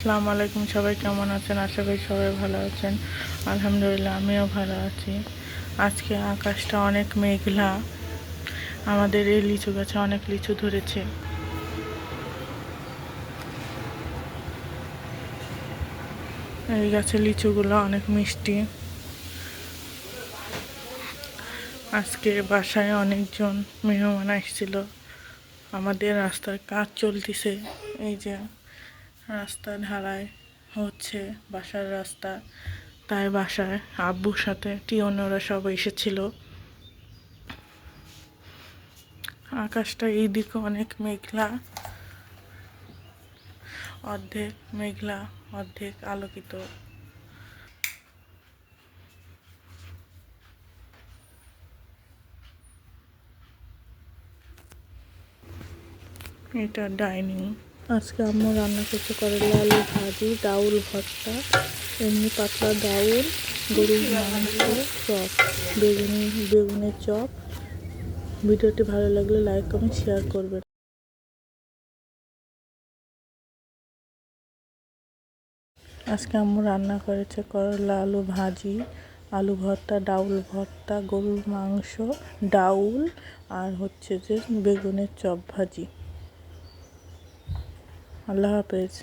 আসসালামু আলাইকুম, সবাই কেমন আছেন? আশা করি সবাই ভালো আছেন। আলহামদুলিল্লাহ, আমিও ভালো আছি। আজকে আকাশটা অনেক মেঘলা। আমাদের এই লিচু গাছে অনেক লিচু ধরেছে। এই গাছের লিচুগুলো অনেক মিষ্টি। আজকে বাসায় অনেকজন মেহমান আসছিল। আমাদের রাস্তার কাজ চলতেছে। এই যে রাস্তা ঢালাই হচ্ছে, বাসার রাস্তা। তাই বাসায় আব্বুর সাথে টিয়নরা সব এসেছিল। আকাশটা এইদিকে অনেক মেঘলা, অর্ধেক মেঘলা অর্ধেক আলোকিত। এটা ডাইনিং। আজকে আম্মু রান্না করতে করলা আলু ভাজি, ডাউল ভর্তা, এমনি পাতলা ডাউল, গরুর মাংস, চপ, বেগুনের চপ। ভিডিওটি ভালো লাগলে লাইক কমেন্ট শেয়ার করবেন। আজকে আম্মু রান্না করেছে করলা আলু ভাজি, আলু ভর্তা, ডাউল ভর্তা, গরুর মাংস, ডাউল, আর হচ্ছে যে বেগুনের চপ ভাজি। আল্লাহ হাফেজ।